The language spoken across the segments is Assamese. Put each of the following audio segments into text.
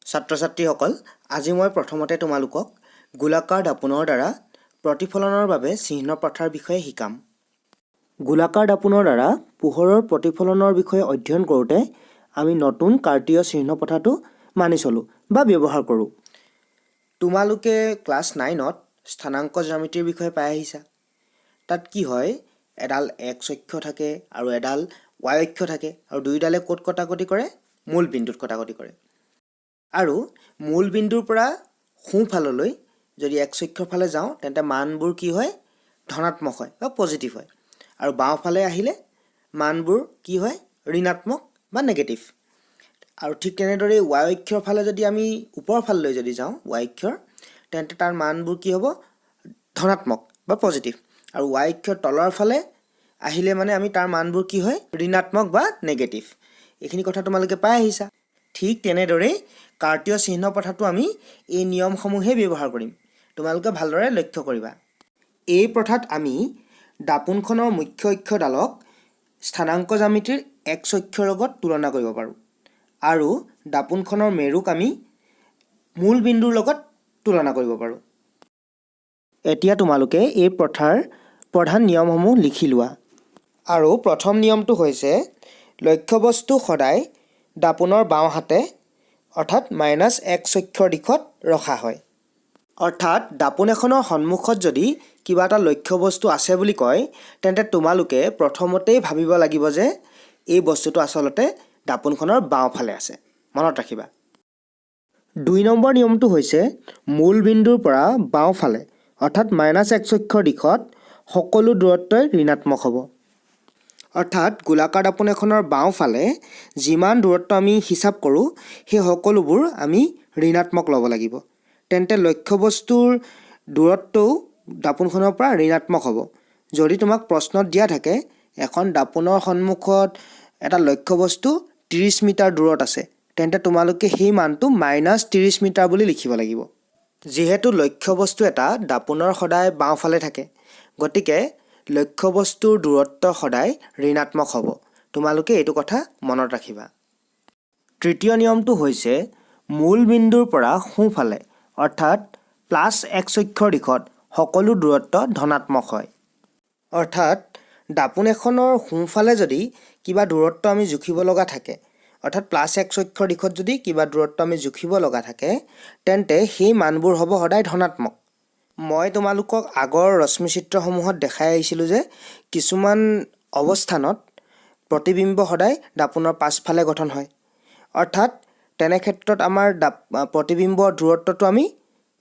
ছাত্ৰ-ছাত্ৰীসকল, আজি মই প্ৰথমতে তোমালোকক গোলাকাৰ দাপোনৰ দ্বাৰা প্ৰতিফলনৰ বাবে চিহ্ন প্ৰথাৰ বিষয়ে শিকাম। গোলাকাৰ দাপোনৰ দ্বাৰা পোহৰৰ প্ৰতিফলনৰ বিষয়ে অধ্যয়ন কৰোঁতে আমি নতুন কাৰ্তীয় চিহ্ন প্ৰথাটো মানি চলোঁ বা ব্যৱহাৰ কৰোঁ। তোমালোকে ক্লাছ 9ত স্থানাংক জ্যামিতিৰ বিষয়ে পাই আহিছা। তাত কি হয়, এডাল x অক্ষ থাকে আৰু এডাল y অক্ষ থাকে আৰু দুইডালে ক'ত কটাকটি কৰে? মূল বিন্দুত কটাকটি কৰে। আৰু মূল বিন্দুৰ পৰা সোঁফাললৈ যদি x অক্ষৰ ফালে যাওঁ তেন্তে মানবোৰ কি হয়? ধনাত্মক হয় বা পজিটিভ হয়। আৰু বাওঁফালে আহিলে মানবোৰ কি হয়? ঋণাত্মক বা নেগেটিভ। আৰু ঠিক তেনেদৰে y অক্ষৰ ফালে যদি আমি ওপৰৰ ফাললৈ যদি যাওঁ y অক্ষৰ, তেন্তে তাৰ মানবোৰ কি হ'ব? ধনাত্মক বা পজিটিভ। আৰু y অক্ষৰ তলৰ ফালে আহিলে মানে আমি তাৰ মানবোৰ কি হয়? ঋণাত্মক বা নেগেটিভ। এইখিনি কথা তোমালোকে পাই আহিছা। ঠিক তেনেদৰে কাৰ্তীয় চিহ্ন প্ৰথাটো আমি এই নিয়মসমূহে ব্যৱহাৰ কৰিম। তোমালোকে ভালদৰে লক্ষ্য কৰিবা। এই প্ৰথাত আমি দাপোনখনৰ মুখ্য অক্ষডালক স্থানাংক জ্যামিতিৰ x অক্ষৰ লগত তুলনা কৰিব পাৰোঁ। আৰু দাপোনখনৰ মেৰুক আমি মূল বিন্দুৰ লগত তুলনা কৰিব পাৰোঁ। এতিয়া তোমালোকে এই প্ৰথাৰ প্ৰধান নিয়মসমূহ লিখি লোৱা। আৰু প্ৰথম নিয়মটো হৈছে লক্ষ্যবস্তু সদায় দাপোনৰ বাওঁ হাতে অৰ্থাৎ -x অক্ষৰ দিশত ৰখা হয়। অৰ্থাৎ দাপোন এখনৰ সন্মুখত যদি কিবা এটা লক্ষ্যবস্তু আছে বুলি কয়, তেন্তে তোমালোকে প্ৰথমতেই ভাবিব লাগিব যে এই বস্তুটো আচলতে দাপোনখনৰ বাওঁফালে আছে। মনত ৰাখিবা। 2 নম্বৰ নিয়মটো হৈছে মূল বিন্দুৰ পৰা বাওঁফালে অৰ্থাৎ -x অক্ষৰ দিশত সকলো দূৰত্বই ঋণাত্মক হ'ব। অৰ্থাৎ গোলাকাৰ দাপোন এখনৰ বাওঁফালে যিমান দূৰত্ব আমি হিচাপ কৰোঁ সেই সকলোবোৰ আমি ঋণাত্মক ল'ব লাগিব। তেন্তে লক্ষ্যবস্তুৰ দূৰত্বও দাপোনখনৰ পৰা ঋণাত্মক হ'ব। যদি তোমাক প্ৰশ্নত দিয়া থাকে এখন দাপোনৰ সন্মুখত এটা লক্ষ্যবস্তু 30 মিটাৰ দূৰত আছে, তেন্তে তোমালোকে সেই মানটো -30 মিটাৰ বুলি লিখিব লাগিব। যিহেতু লক্ষ্যবস্তু এটা দাপোনৰ সদায় বাওঁফালে থাকে, গতিকে লক্ষ্যবস্তুৰ দূৰত্ব সদায় ঋণাত্মক হ'ব। তোমালোকে এইটো কথা মনত ৰাখিবা। তৃতীয় নিয়মটো হৈছে মূল বিন্দুৰ পৰা সোঁফালে অৰ্থাৎ +x অক্ষৰ দিশত সকলো দূৰত্ব ধনাত্মক হয়। অৰ্থাৎ দাপোন এখনৰ সোঁফালে যদি কিবা দূৰত্ব আমি জুখিব লগা থাকে, অৰ্থাৎ +x অক্ষৰ দিশত যদি কিবা দূৰত্ব আমি জুখিব লগা থাকে, তেন্তে সেই মানবোৰ হ'ব সদায় ধনাত্মক। মই তোমালোকক আগৰ ৰশ্মি চিত্ৰসমূহত দেখাই আহিছিলোঁ যে কিছুমান অৱস্থানত প্ৰতিবিম্ব সদায় দাপোনৰ পাছফালে গঠন হয়। অৰ্থাৎ তেনে ক্ষেত্ৰত আমাৰ প্ৰতিবিম্বৰ দূৰত্বটো আমি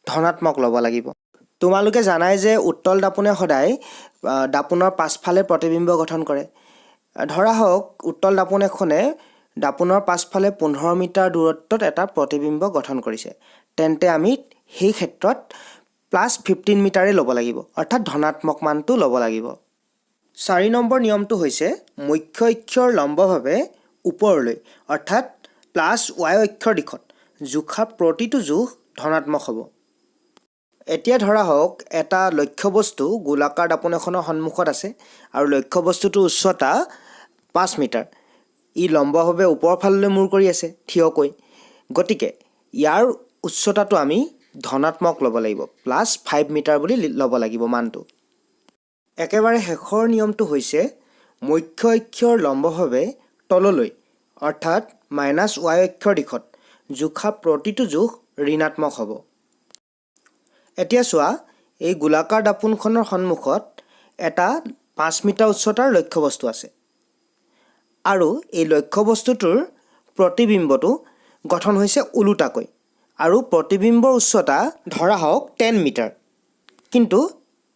ধনাত্মক ল'ব লাগিব। তোমালোকে জানাই যে উত্তল দাপোনে সদায় দাপোনৰ পাছফালে প্ৰতিবিম্ব গঠন কৰে। ধৰা হওক উত্তল দাপোন এখনে দাপোনৰ পাছফালে 15 মিটাৰ দূৰত্বত এটা প্ৰতিবিম্ব গঠন কৰিছে, তেন্তে আমি সেই ক্ষেত্ৰত +15 মিটাৰেই ল'ব লাগিব, অৰ্থাৎ ধনাত্মক মানটো ল'ব লাগিব। 4 নম্বৰ নিয়মটো হৈছে মুখ্য অক্ষৰ লম্বভাৱে ওপৰলৈ অৰ্থাৎ +y অক্ষৰ দিশত জোখা প্ৰতিটো জোখ ধনাত্মক হ'ব। এতিয়া ধৰা হওক এটা লক্ষ্যবস্তু গোলাকাৰ দাপোন এখনৰ সন্মুখত আছে আৰু লক্ষ্যবস্তুটোৰ উচ্চতা 5 মিটাৰ। ই লম্বভাৱে ওপৰৰ ফাললৈ মূৰ কৰি আছে থিয়কৈ। গতিকে ইয়াৰ উচ্চতাটো আমি ধনাত্মক ল'ব লাগিব, +5 মিটাৰ বুলি ল'ব লাগিব মানটো। একেবাৰে শেষৰ নিয়মটো হৈছে মুখ্য অক্ষৰ লম্বভাৱে তললৈ অৰ্থাৎ -y অক্ষৰ দিশত জোখা প্ৰতিটো জোখ ঋণাত্মক হ'ব। এতিয়া চোৱা, এই গোলাকাৰ দাপোনখনৰ সন্মুখত এটা 5 মিটাৰ উচ্চতাৰ লক্ষ্যবস্তু আছে। আৰু এই লক্ষ্যবস্তুটোৰ প্ৰতিবিম্বটো গঠন হৈছে ওলোটাকৈ আৰু প্ৰতিবিম্বৰ উচ্চতা ধৰা হওক 10 মিটাৰ। কিন্তু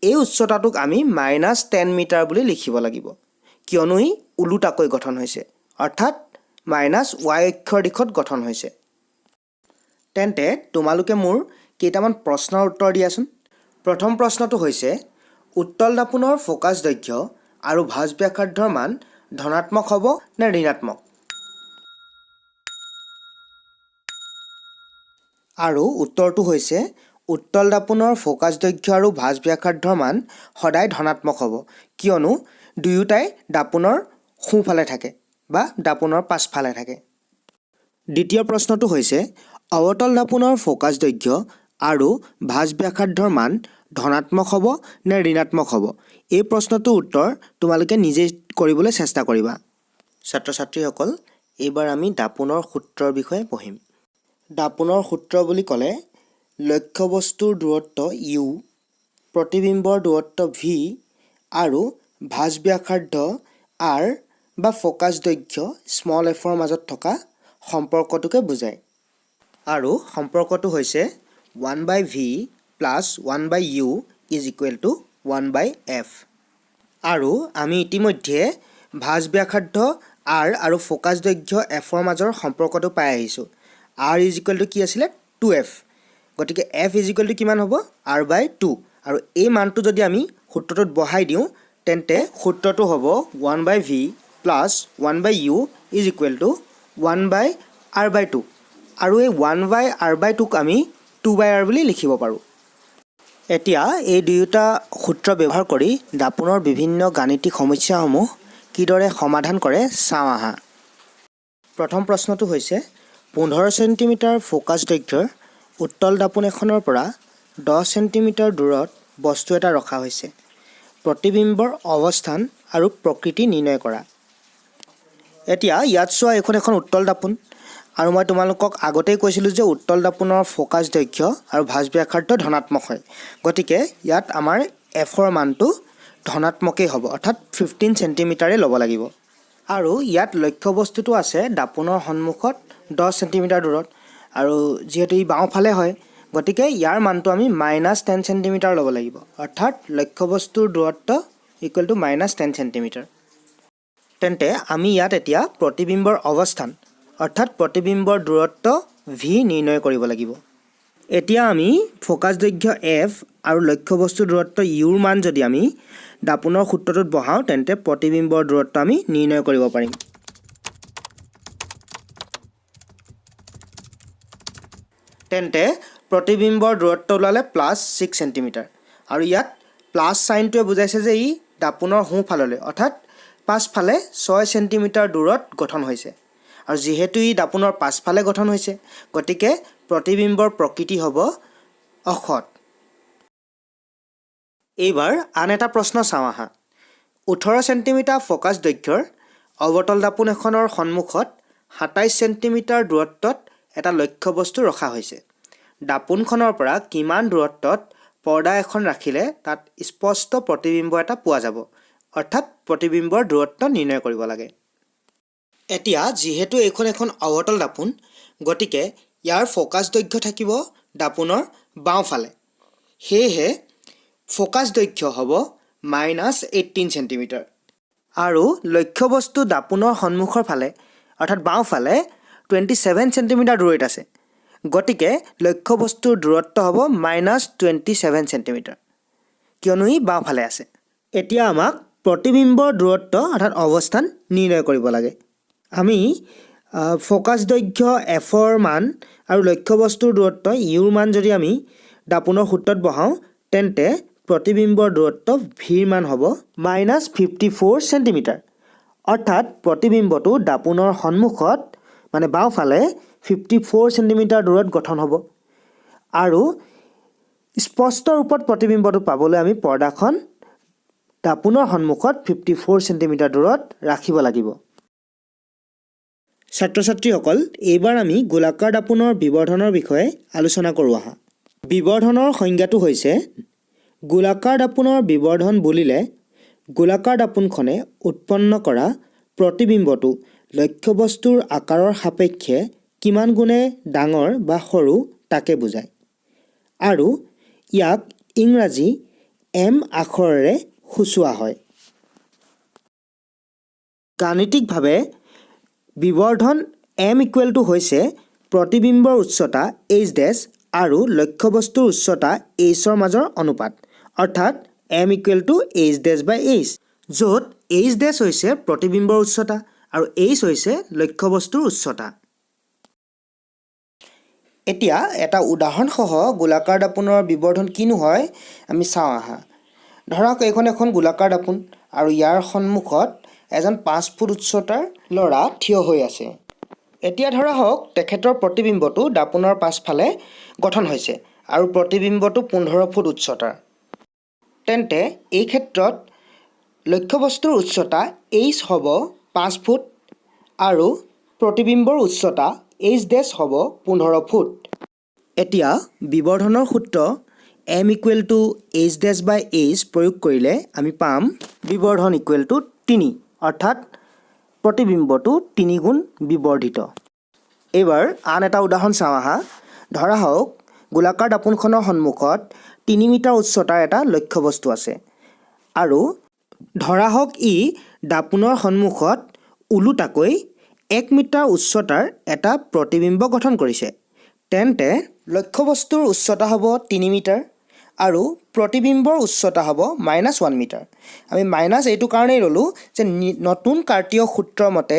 এই উচ্চতাটোক আমি -10 মিটাৰ বুলি লিখিব লাগিব, কিয়নো ই ওলোটাকৈ গঠন হৈছে, অৰ্থাৎ -y অক্ষৰ দিশত গঠন হৈছে। তেন্তে তোমালোকে মোৰ কেইটামান প্ৰশ্নৰ উত্তৰ দিয়াচোন। প্ৰথম প্ৰশ্নটো হৈছে উত্তল দাপোনৰ ফ'কাছ দৈৰ্ঘ্য আৰু ভাঁজ ব্যাসাৰ্ধৰ মান ধনাত্মক হ'ব নে ঋণাত্মক? আৰু উত্তৰটো হৈছে উত্তল দাপোনৰ ফ'কাছ দৈৰ্ঘ্য আৰু ভাঁজ ব্যাসাৰ্ধৰ মান সদায় ধনাত্মক হ'ব, কিয়নো দুয়োটাই দাপোনৰ সোঁফালে থাকে বা দাপোনৰ পাছফালে থাকে। দ্বিতীয় প্ৰশ্নটো হৈছে অৱতল দাপোনৰ ফ'কাছ দৈৰ্ঘ্য আৰু ভাঁজ ব্যাসাৰ্ধৰ মান ধনাত্মক হ'ব নে ঋণাত্মক হ'ব? এই প্ৰশ্নটোৰ উত্তৰ তোমালোকে নিজেই কৰিবলৈ চেষ্টা কৰিবা। ছাত্ৰ ছাত্ৰীসকল, এইবাৰ আমি দাপোনৰ সূত্ৰৰ বিষয়ে পঢ়িম। দাপোনৰ সূত্ৰ বুলি ক'লে লক্ষ্যবস্তুৰ দূৰত্ব ইউ, প্ৰতিবিম্বৰ দূৰত্ব ভি আৰু ভাঁজ ব্যাসাৰ্ধ আৰ বা ফ'কাছ দৈৰ্ঘ্য স্মল এফৰ মাজত থকা সম্পৰ্কটোকে বুজায়। আৰু সম্পৰ্কটো হৈছে 1/v plus 1/u is equal to 1/f। আৰু আমি ইতিমধ্যে ভাঁজ ব্যাসাৰ্ধ আৰ আৰু ফ'কাছ দৈৰ্ঘ্য এফৰ মাজৰ সম্পৰ্কটো পাই আহিছোঁ। আৰ ইজ ইকুৱেল টু কি আছিলে? 2f। গতিকে এফ ইজ ইকুৱেল টু কিমান হ'ব? r/2। আৰু এই মানটো যদি আমি সূত্ৰটোত বহাই দিওঁ তেন্তে সূত্ৰটো হ'ব 1/v plus 1/u is equal to 1/r/2। আৰু এই 1/r/2ক আমি 2/r বুলি লিখিব পাৰোঁ। এতিয়া এই দুয়োটা সূত্ৰ ব্যৱহাৰ কৰি দাপোনৰ বিভিন্ন গাণিতিক সমস্যাসমূহ কিদৰে সমাধান কৰে চাওঁ আহা। প্ৰথম প্ৰশ্নটো হৈছে 15 চেণ্টিমিটাৰ ফ'কাছ দৈৰ্ঘ্যৰ উত্তল দাপোন এখনৰ পৰা 10 চেণ্টিমিটাৰ দূৰত বস্তু এটা ৰখা হৈছে। প্ৰতিবিম্বৰ অৱস্থান আৰু প্ৰকৃতি নিৰ্ণয় কৰা। এতিয়া ইয়াত চোৱা, এইখন এখন উত্তল দাপোন আৰু মই তোমালোকক আগতেই কৈছিলোঁ যে উত্তল দাপোনৰ ফ'কাছ দৈৰ্ঘ্য আৰু ভাঁজ ব্যাসাৰ্ধ ধনাত্মক হয়। গতিকে ইয়াত আমাৰ এফৰ মানটো ধনাত্মকেই হ'ব, অৰ্থাৎ 15 চেণ্টিমিটাৰেই ল'ব লাগিব। আৰু ইয়াত লক্ষ্যবস্তুটো আছে দাপোনৰ সন্মুখত 10 চেণ্টিমিটাৰ দূৰত, আৰু যিহেতু ই বাওঁফালে হয় গতিকে ইয়াৰ মানটো আমি -10 চেণ্টিমিটাৰ ল'ব লাগিব, অৰ্থাৎ লক্ষ্যবস্তুৰ দূৰত্ব ইকুৱেল টু -10 চেণ্টিমিটাৰ। তেন্তে আমি ইয়াত এতিয়া প্ৰতিবিম্বৰ অৱস্থান অৰ্থাৎ প্ৰতিবিম্বৰ দূৰত্ব ভি নিৰ্ণয় কৰিব লাগিব। এতিয়া আমি ফ'কাছ দৈৰ্ঘ্য এফ আৰু লক্ষ্যবস্তুৰ দূৰত্ব ইউৰ মান যদি আমি দাপোনৰ সূত্ৰটোত বহাওঁ তেন্তে প্ৰতিবিম্বৰ দূৰত্ব আমি নিৰ্ণয় কৰিব পাৰিম। তেন্তে প্ৰতিবিম্বৰ দূৰত্ব ওলালে +6 চেণ্টিমিটাৰ। আৰু ইয়াত প্লাছ চাইনটোৱে বুজাইছে যে ই দাপোনৰ সোঁফাললৈ অৰ্থাৎ পাছফালে 6 চেণ্টিমিটাৰ দূৰত গঠন হৈছে। আৰু যিহেতু ই দাপোনৰ পাছফালে গঠন হৈছে গতিকে প্ৰতিবিম্বৰ প্ৰকৃতি হ'ব অসৎ। এইবাৰ আন এটা প্ৰশ্ন চাওঁ আহা। 18 চেণ্টিমিটাৰ ফ'কাছ দৈৰ্ঘ্যৰ অৱতল দাপোন এখনৰ সন্মুখত 27 চেণ্টিমিটাৰ দূৰত্বত এটা লক্ষ্যবস্তু ৰখা হৈছে। দাপোনখনৰ পৰা কিমান দূৰত্বত পৰ্দা এখন ৰাখিলে তাত স্পষ্ট প্ৰতিবিম্ব এটা পোৱা যাব, অৰ্থাৎ প্ৰতিবিম্বৰ দূৰত্ব নিৰ্ণয় কৰিব লাগে। এতিয়া যিহেতু এইখন এখন অৱতল দাপোন গতিকে ইয়াৰ ফ'কাছ দৈৰ্ঘ্য থাকিব দাপোনৰ বাওঁফালে। সেয়েহে ফ'কাছ দৈৰ্ঘ্য হ'ব -18 চেণ্টিমিটাৰ। আৰু লক্ষ্যবস্তু দাপোনৰ সন্মুখৰ ফালে অৰ্থাৎ বাওঁফালে 27 চেণ্টিমিটাৰ দূৰৈত আছে। গতিকে লক্ষ্যবস্তুৰ দূৰত্ব হ'ব -27 চেণ্টিমিটাৰ, কিয়নো ই বাওঁফালে আছে। এতিয়া আমাক প্ৰতিবিম্বৰ দূৰত্ব অৰ্থাৎ অৱস্থান নিৰ্ণয় কৰিব লাগে। আমি ফ'কাছ দৈৰ্ঘ্য এফৰ মান আৰু লক্ষ্যবস্তুৰ দূৰত্ব ইউৰ মান যদি আমি দাপোনৰ সূত্ৰত বহাওঁ তেন্তে প্ৰতিবিম্বৰ দূৰত্ব ভিৰ মান হ'ব -54 চেণ্টিমিটাৰ। অৰ্থাৎ প্ৰতিবিম্বটো দাপোনৰ সন্মুখত মানে বাওঁফালে 54 চেণ্টিমিটাৰ দূৰত গঠন হ'ব। আৰু স্পষ্ট ৰূপত প্ৰতিবিম্বটো পাবলৈ আমি পৰ্দাখন দাপোনৰ সন্মুখত 54 চেণ্টিমিটাৰ দূৰত ৰাখিব লাগিব। ছাত্ৰ ছাত্ৰীসকল, এইবাৰ আমি গোলাকাৰ দাপোনৰ বিবৰ্ধনৰ বিষয়ে আলোচনা কৰোঁ আহা। বিবৰ্ধনৰ সংজ্ঞাটো হৈছে গোলাকাৰ দাপোনৰ বিবৰ্ধন বুলিলে গোলাকাৰ দাপোনখনে উৎপন্ন কৰা প্ৰতিবিম্বটো লক্ষ্যবস্তুৰ আকাৰৰ সাপেক্ষে কিমান গুণে ডাঙৰ বা সৰু তাকে বুজায়। আৰু ইয়াক ইংৰাজী এম আখৰেৰে সূচোৱা হয়। গাণিতিকভাৱে বিবৰ্ধন এম ইকুৱেল টু হৈছে প্ৰতিবিম্বৰ উচ্চতা h' আৰু লক্ষ্যবস্তুৰ উচ্চতা hৰ মাজৰ অনুপাত, অৰ্থাৎ m ইকুৱেল টু h'/h, য'ত h' হৈছে প্ৰতিবিম্বৰ উচ্চতা আৰু h হৈছে লক্ষ্যবস্তুৰ উচ্চতা। এতিয়া এটা উদাহৰণসহ গোলাকাৰ দাপোনৰ বিবৰ্ধন কিনো হয় আমি চাওঁ আহা। ধৰক এইখন এখন গোলাকাৰ দাপোন আৰু ইয়াৰ সন্মুখত এজন 5 ফুট উচ্চতাৰ ল'ৰা থিয় হৈ আছে। এতিয়া ধৰা হওক তেখেতৰ প্ৰতিবিম্বটো দাপোনৰ পাছফালে গঠন হৈছে আৰু প্ৰতিবিম্বটো 15 ফুট উচ্চতাৰ। তেন্তে এই ক্ষেত্ৰত লক্ষ্যবস্তুৰ উচ্চতা h হ'ব 5 ফুট আৰু প্ৰতিবিম্বৰ উচ্চতা h' হ'ব 15 ফুট। এতিয়া বিবৰ্ধনৰ সূত্ৰ m = h' প্ৰয়োগ কৰিলে আমি পাম বিবৰ্ধন = 3 অৰ্থাৎ প্ৰতিবিম্বটো 3 গুণ বিবৰ্ধিত। এইবাৰ আন এটা উদাহৰণ চাওঁ আহা। ধৰা হওক গোলাকাৰ দাপোনখনৰ সন্মুখত 3 মিটাৰ উচ্চতাৰ এটা লক্ষ্যবস্তু আছে আৰু ধৰা হওক ই দাপোনৰ সন্মুখত ওলোটাকৈ 1 মিটাৰ উচ্চতাৰ এটা প্ৰতিবিম্ব গঠন কৰিছে। তেন্তে লক্ষ্যবস্তুৰ উচ্চতা হ'ব 3 মিটাৰ আৰু প্ৰতিবিম্বৰ উচ্চতা হ'ব -1 মিটাৰ। আমি মাইনাছ এইটো কাৰণেই ল'লোঁ যে নতুন কাৰ্তীয় সূত্ৰৰ মতে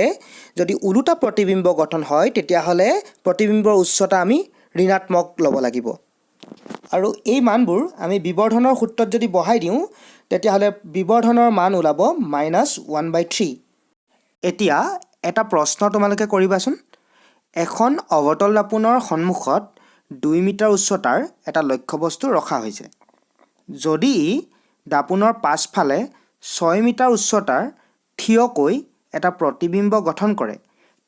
যদি ওলোটা প্ৰতিবিম্ব গঠন হয় তেতিয়াহ'লে প্ৰতিবিম্বৰ উচ্চতা আমি ঋণাত্মক ল'ব লাগিব। আৰু এই মানবোৰ আমি বিবৰ্ধনৰ সূত্ৰত যদি বহাই দিওঁ তেতিয়াহ'লে বিবৰ্ধনৰ মান ওলাব -1/3। এতিয়া এটা প্ৰশ্ন তোমালোকে কৰিবাচোন। এখন অৱতল দাপোনৰ সন্মুখত 2 মিটাৰ উচ্চতাৰ এটা লক্ষ্যবস্তু ৰখা হৈছে। যদি দাপোনৰ পাছফালে 6 মিটাৰ উচ্চতাৰ থিয়কৈ এটা প্ৰতিবিম্ব গঠন কৰে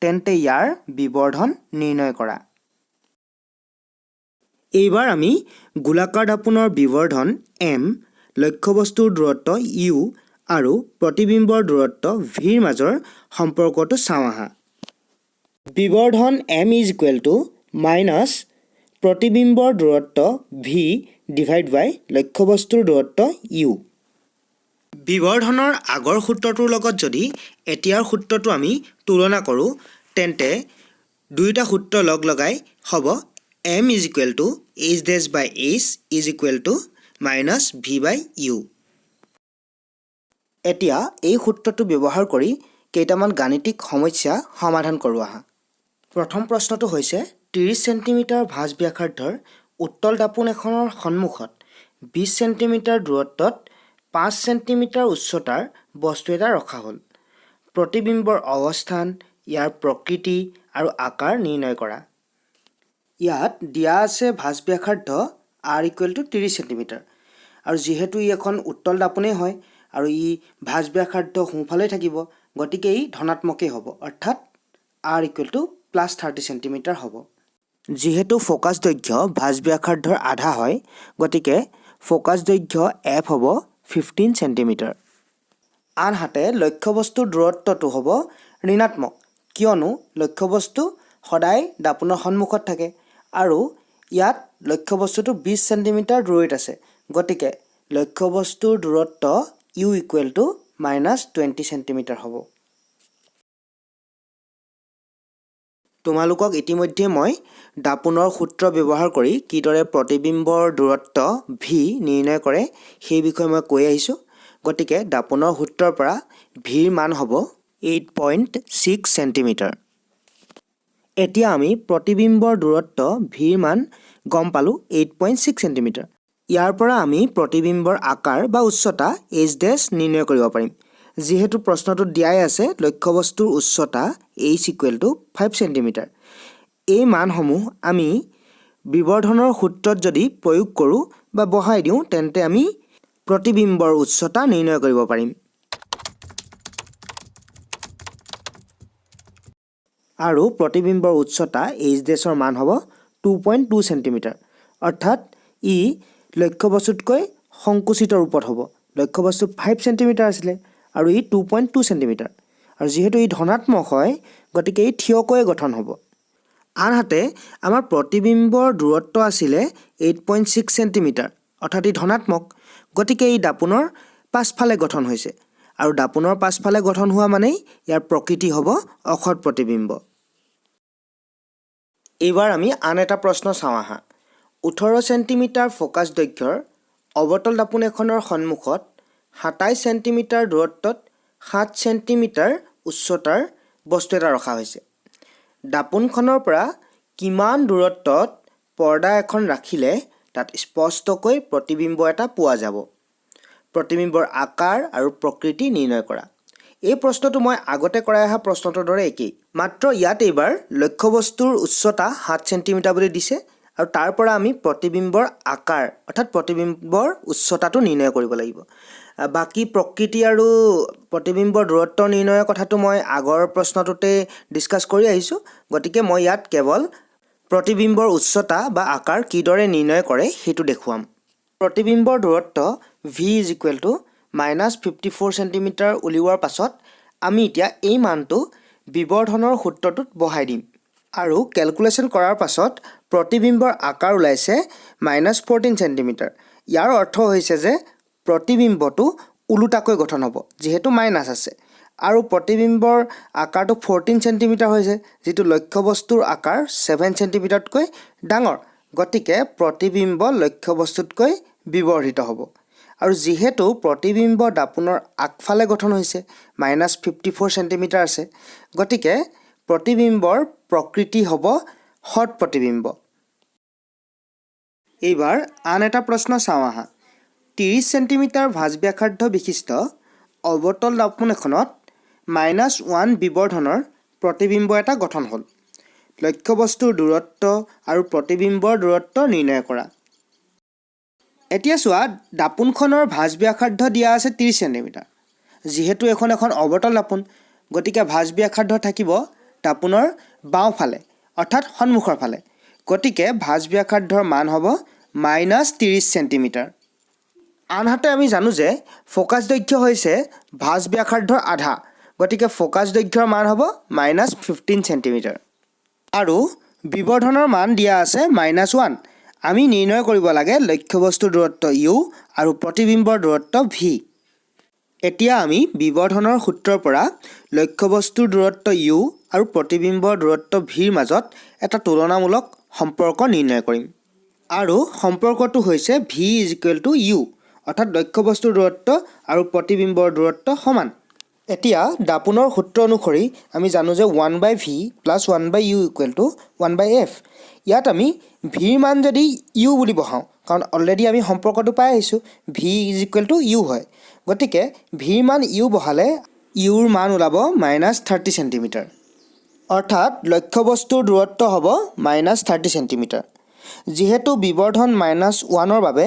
তেন্তে ইয়াৰ বিবৰ্ধন নিৰ্ণয় কৰা। এইবাৰ আমি গোলাকাৰ দাপোনৰ বিবৰ্ধন m, লক্ষ্যবস্তুৰ দূৰত্ব u আৰু প্ৰতিবিম্বৰ দূৰত্ব v ৰ মাজৰ সম্পৰ্কটো চাওঁ আহা। বিবৰ্ধন m = প্ৰতিবিম্বৰ দূৰত্ব v / লক্ষ্যবস্তুৰ দূৰত্ব u। বিবৰ্ধনৰ আগৰ সূত্ৰটোৰ লগত যদি এতিয়াৰ সূত্ৰটো আমি তুলনা কৰোঁ তেন্তে দুয়োটা সূত্ৰ লগ লগাই হ'ব m = h' by h = -v/u। এতিয়া এই সূত্ৰটো ব্যৱহাৰ কৰি কেইটামান গাণিতিক সমস্যা সমাধান কৰোঁ আহা। প্ৰথম প্ৰশ্নটো হৈছে 30 চেণ্টিমিটাৰ ভাঁজ ব্যাসাৰ্ধৰ উত্তল দাপোন এখনৰ সন্মুখত 20 চেণ্টিমিটাৰ দূৰত্বত 5 চেণ্টিমিটাৰ উচ্চতাৰ বস্তু এটা ৰখা হ'ল। প্ৰতিবিম্বৰ অৱস্থান, ইয়াৰ প্ৰকৃতি আৰু আকাৰ নিৰ্ণয় কৰা। ইয়াত দিয়া আছে ভাঁজ ব্যাসাৰ্ধ r = 30 চেণ্টিমিটাৰ আৰু যিহেতু ই এখন উত্তল দাপোনেই হয় আৰু ই ভাঁজ ব্যাসাৰ্ধ সোঁফালে থাকিব গতিকে ই ধনাত্মকেই হ'ব অৰ্থাৎ r = +30 চেণ্টিমিটাৰ হ'ব। যিহেতু ফ'কাছ দৈৰ্ঘ্য ভাঁজ ব্যাসাৰ্ধৰ আধা হয় গতিকে ফ'কাছ দৈৰ্ঘ্য f হ'ব 15 চেণ্টিমিটাৰ। আনহাতে লক্ষ্যবস্তুৰ দূৰত্বটো হ'ব ঋণাত্মক কিয়নো লক্ষ্যবস্তু সদায় দাপোনৰ সন্মুখত থাকে আৰু ইয়াত লক্ষ্যবস্তুটো 20 চেণ্টিমিটাৰ দূৰৈত আছে গতিকে লক্ষ্যবস্তুৰ দূৰত্ব u = -20 চেণ্টিমিটাৰ হ'ব। তোমালোকক ইতিমধ্যে মই দাপোনৰ সূত্ৰ ব্যৱহাৰ কৰি কিদৰে প্ৰতিবিম্বৰ দূৰত্ব v নিৰ্ণয় কৰে সেই বিষয়ে মই কৈ আহিছোঁ। গতিকে দাপোনৰ সূত্ৰৰ পৰা v ৰ মান হ'ব 8.6 চেণ্টিমিটাৰ। এতিয়া আমি প্ৰতিবিম্বৰ দূৰত্ব v ৰ মান গম পালোঁ 8.6 চেণ্টিমিটাৰ। ইয়াৰ পৰা আমি প্ৰতিবিম্বৰ আকাৰ বা উচ্চতা h' নিৰ্ণয় কৰিব পাৰিম। যিহেতু প্ৰশ্নটোত দিয়াই আছে লক্ষ্যবস্তুৰ উচ্চতা h = 5 চেণ্টিমিটাৰ। এই মানসমূহ আমি বিবৰ্ধনৰ সূত্ৰত যদি প্ৰয়োগ কৰোঁ বা বহাই দিওঁ তেন্তে আমি প্ৰতিবিম্বৰ উচ্চতা নিৰ্ণয় কৰিব পাৰিম। আৰু প্ৰতিবিম্বৰ উচ্চতা h' ৰ মান হ'ব 2.2 চেণ্টিমিটাৰ অৰ্থাৎ ই লক্ষ্যবস্তুতকৈ সংকুচিত ৰূপত হ'ব। লক্ষ্যবস্তু 5 চেণ্টিমিটাৰ আছিলে আৰু ই 2.2 চেণ্টিমিটাৰ আৰু যিহেতু ই ধনাত্মক হয় গতিকে ই থিয়কৈ গঠন হ'ব। আনহাতে আমাৰ প্ৰতিবিম্বৰ দূৰত্ব আছিলে 8.6 চেণ্টিমিটাৰ অৰ্থাৎ ই ধনাত্মক গতিকে ই দাপোনৰ পাছফালে গঠন হৈছে আৰু দাপোনৰ পাছফালে গঠন হোৱা মানেই ইয়াৰ প্ৰকৃতি হ'ব অসৎ প্ৰতিবিম্ব। এইবাৰ আমি আন এটা প্ৰশ্ন চাওঁ আহা। 18 চেণ্টিমিটাৰ ফ'কাছ দৈৰ্ঘ্যৰ অৱতল দাপোন এখনৰ সন্মুখত 27 চেণ্টিমিটাৰ দূৰত্বত 7 চেণ্টিমিটাৰ উচ্চতাৰ বস্তু এটা ৰখা হৈছে। দাপোনখনৰ পৰা কিমান দূৰত্বত পৰ্দা এখন ৰাখিলে তাত স্পষ্টকৈ প্ৰতিবিম্ব এটা পোৱা যাব। প্ৰতিবিম্বৰ আকাৰ আৰু প্ৰকৃতি নিৰ্ণয় কৰা। এই প্ৰশ্নটো মই আগতে কৰাই অহা প্ৰশ্নটোৰ দৰে একেই, মাত্ৰ ইয়াত এইবাৰ লক্ষ্যবস্তুৰ উচ্চতা 7 চেণ্টিমিটাৰ বুলি দিছে আৰু তাৰ পৰা আমি প্ৰতিবিম্বৰ আকাৰ অৰ্থাৎ প্ৰতিবিম্বৰ উচ্চতাটো নিৰ্ণয় কৰিব লাগিব। বাকী প্ৰকৃতি আৰু প্ৰতিবিম্বৰ দূৰত্ব নিৰ্ণয়ৰ কথাটো মই আগৰ প্ৰশ্নটোতে ডিছকাছ কৰি আহিছোঁ, গতিকে মই ইয়াত কেৱল প্ৰতিবিম্বৰ উচ্চতা বা আকাৰ কিদৰে নিৰ্ণয় কৰে সেইটো দেখুৱাম। প্ৰতিবিম্বৰ দূৰত্ব v -54 চেণ্টিমিটাৰ উলিওৱাৰ পাছত আমি এতিয়া এই মানটো বিবৰ্ধনৰ সূত্ৰটোত বহাই দিম আৰু কেলকুলেশ্যন কৰাৰ পাছত প্ৰতিবিম্বৰ আকাৰ ওলাইছে -14 চেণ্টিমিটাৰ। ইয়াৰ অৰ্থ হৈছে যে প্ৰতিবিম্বটো ওলোটাকৈ গঠন হ'ব যিহেতু মাইনাছ আছে, আৰু প্ৰতিবিম্বৰ আকাৰটো 14 চেণ্টিমিটাৰ হৈছে, যিটো লক্ষ্যবস্তুৰ আকাৰ 7 চেণ্টিমিটাৰতকৈ ডাঙৰ, গতিকে প্ৰতিবিম্ব লক্ষ্যবস্তুতকৈ বিবৰ্ধিত হ'ব। আৰু যিহেতু প্ৰতিবিম্ব দাপোনৰ আগফালে গঠন হৈছে -54 চেণ্টিমিটাৰ আছে, গতিকে প্ৰতিবিম্বৰ প্ৰকৃতি হ'ব হট প্ৰতিবিম্ব। এইবাৰ আন এটা প্ৰশ্ন চাওঁ আহা। 30 চেণ্টিমিটাৰ ভাঁজ ব্যাসাৰ্ধ বিশিষ্ট অৱতল দাপোন এখনত -1 বিবৰ্ধনৰ প্ৰতিবিম্ব এটা গঠন হ'ল। লক্ষ্যবস্তুৰ দূৰত্ব আৰু প্ৰতিবিম্বৰ দূৰত্ব নিৰ্ণয় কৰা। এতিয়া চোৱা, দাপোনখনৰ ভাঁজ ব্যাসাৰ্ধ দিয়া আছে 30 চেণ্টিমিটাৰ। যিহেতু এখন অৱতল দাপোন, গতিকে ভাঁজ ব্যাসাৰ্ধ থাকিব দাপোনৰ বাওঁফালে অৰ্থাৎ সন্মুখৰ ফালে, গতিকে ভাঁজ ব্যাসাৰ্ধৰ মান হ'ব -30 চেণ্টিমিটাৰ। আনহাতে আমি জানো যে ফ'কাছ দৈৰ্ঘ্য হৈছে ভাঁজ ব্যাসাৰ্ধৰ আধা, গতিকে ফ'কাছ দৈৰ্ঘ্যৰ মান হ'ব -15 চেণ্টিমিটাৰ। আৰু বিবৰ্ধনৰ মান দিয়া আছে -1। আমি নিৰ্ণয় কৰিব লাগে লক্ষ্যবস্তুৰ দূৰত্ব u আৰু প্ৰতিবিম্বৰ দূৰত্ব v। এতিয়া আমি বিবৰ্ধনৰ সূত্ৰৰ পৰা লক্ষ্যবস্তুৰ দূৰত্ব u আৰু প্ৰতিবিম্বৰ দূৰত্ব vৰ মাজত এটা তুলনামূলক সম্পৰ্ক নিৰ্ণয় কৰিম। আৰু সম্পৰ্কটো হৈছে v = u, অৰ্থাৎ লক্ষ্যবস্তুৰ দূৰত্ব আৰু প্ৰতিবিম্বৰ দূৰত্ব সমান। এতিয়া দাপোনৰ সূত্ৰ অনুসৰি আমি জানো যে 1/v + 1/u = 1/f। ইয়াত আমি vৰ মান যদি u বুলি বহাওঁ, কাৰণ অলৰেডি আমি সম্পৰ্কটো পাই আহিছোঁ v = u হয়, গতিকে vৰ মান u বহালে uৰ মান ওলাব -30 চেণ্টিমিটাৰ। অৰ্থাৎ লক্ষ্যবস্তুৰ দূৰত্ব হ'ব -30 চেণ্টিমিটাৰ। যিহেতু বিবৰ্ধন -1ৰ বাবে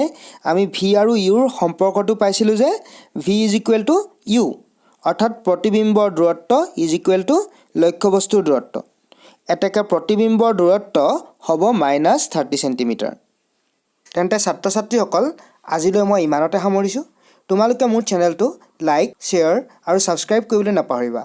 আমি v আৰু uৰ সম্পৰ্কটো পাইছিলোঁ যে v = u, অৰ্থাৎ প্ৰতিবিম্বৰ দূৰত্ব = লক্ষ্যবস্তুৰ দূৰত্ব। এতেকে প্ৰতিবিম্বৰ দূৰত্ব হ'ব -30 চেণ্টিমিটাৰ। তেন্তে ছাত্ৰ ছাত্ৰীসকল, আজিলৈ মই ইমানতে সামৰিছোঁ। তোমালোকে মোৰ চেনেলটো লাইক, শ্বেয়াৰ আৰু ছাবস্ক্ৰাইব কৰিবলৈ নাপাহৰিবা।